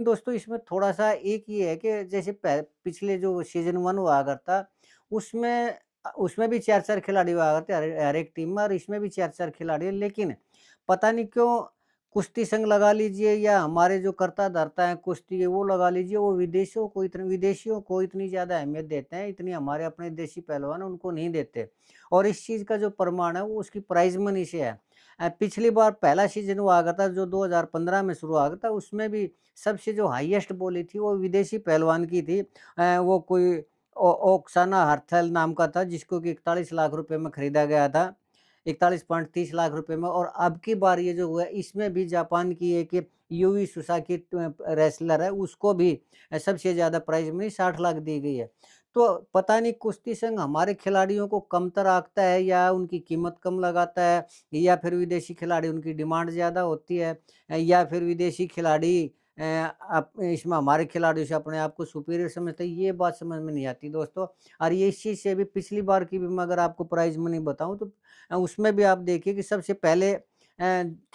दोस्तों इसमें थोड़ा-सा एक ये है कि जैसे पिछले जो सीज़न 1 हुआ करता, उसमें उसमें भी 4-4 खिलाड़ी हुआ करते हर हर एक टीम में और इसमें भी 4-4 खिलाड़ी हैं। लेकिन पता नहीं क्यों कुश्ती संघ लगा लीजिए या हमारे जो कर्ता-धर्ता हैं कुश्ती के वो लगा लीजिए, वो विदेशियों को इतनी ज़्यादा अहमियत देते हैं, इतनी हमारे अपने देशी पहलवान हैं उनको नहीं देते। और इस चीज़ का जो प्रमाण है वो उसकी प्राइज़ मनी से है। पिछली बार पहला सीज़न हुआ करता जो 2015 में शुरू हुआ करता उसमें भी सबसे जो हाईएस्ट बोली थी वो विदेशी पहलवान की थी। वो कोई ओक्साना हर्थल नाम का था जिसको कि 41 लाख रुपए में खरीदा गया था। 41.30 लाख रुपए में और अब की बार ये जो हुआ है इसमें भी जापान की एक यूवी सुसाकी रेसलर है उसको भी सबसे ज़्यादा प्राइज़ मनी 60 लाख दी गई है। तो पता नहीं कुश्ती संघ हमारे खिलाड़ियों को कमतर आँकता है या उनकी कीमत कम लगाता है या फिर विदेशी खिलाड़ी उनकी डिमांड ज़्यादा होती है या फिर विदेशी खिलाड़ी आप इसमें हमारे खिलाड़ियों से अपने आप को सुपीरियर समझते हैं, ये बात समझ में नहीं आती दोस्तों। और ये इस चीज़ से भी पिछली बार की भी मैं अगर आपको प्राइज़ मनी बताऊँ तो उसमें भी आप देखिए कि सबसे पहले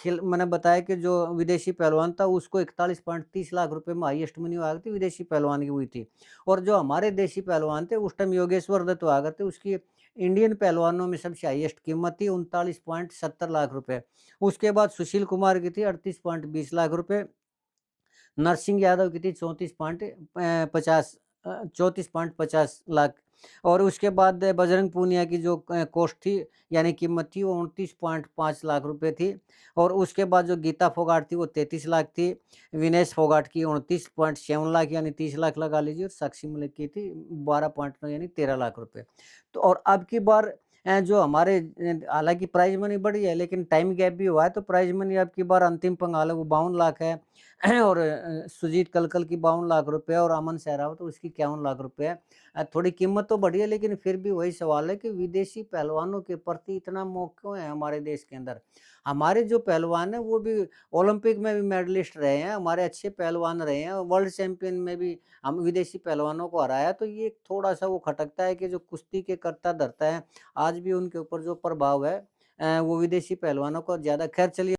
खिल मैंने बताया कि जो विदेशी पहलवान था उसको 41.30 लाख रुपए में हाईएस्ट मनी हुआ करती विदेशी पहलवान की हुई थी। और जो हमारे देशी पहलवान थे उस टाइम योगेश्वर दत्त हुआ करते उसकी इंडियन पहलवानों में सबसे हाईएस्ट कीमत थी 39.70 लाख रुपए। उसके बाद सुशील कुमार की थी 38.20 लाख रुपए। नरसिंह यादव की थी 34.50 लाख और उसके बाद बजरंग पूनिया की जो कॉस्ट थी यानी कीमत थी वो 29.5 लाख रुपए थी और उसके बाद जो गीता फोगाट थी वो 33 लाख थी। विनेश फोगाट की 29.7 लाख यानी 30 लाख लगा लीजिए और साक्षी मलिक की थी 12.9 यानी 13 लाख रुपए। तो और अब की बार जो हमारे हालाँकि प्राइज़ मनी बढ़ी है लेकिन टाइम गैप भी हुआ है तो प्राइज़ मनी अब की बार अंतिम पंगाल है वो 52 लाख है। और सुजीत कलकल की 52 लाख रुपए और अमन सहरावत उसकी 51 लाख रुपए है। थोड़ी कीमत तो बढ़ी है लेकिन फिर भी वही सवाल है कि विदेशी पहलवानों के प्रति इतना मोह क्यों है हमारे देश के अंदर? हमारे जो पहलवान हैं वो भी ओलंपिक में भी मेडलिस्ट रहे हैं, हमारे अच्छे पहलवान रहे हैं, वर्ल्ड चैंपियन में भी हम विदेशी पहलवानों को हराया तो ये थोड़ा-सा वो खटकता है कि जो कुश्ती के कर्ता-धर्ता हैं, आज भी उनके ऊपर जो प्रभाव है वो विदेशी पहलवानों का ज़्यादा खैर चलिए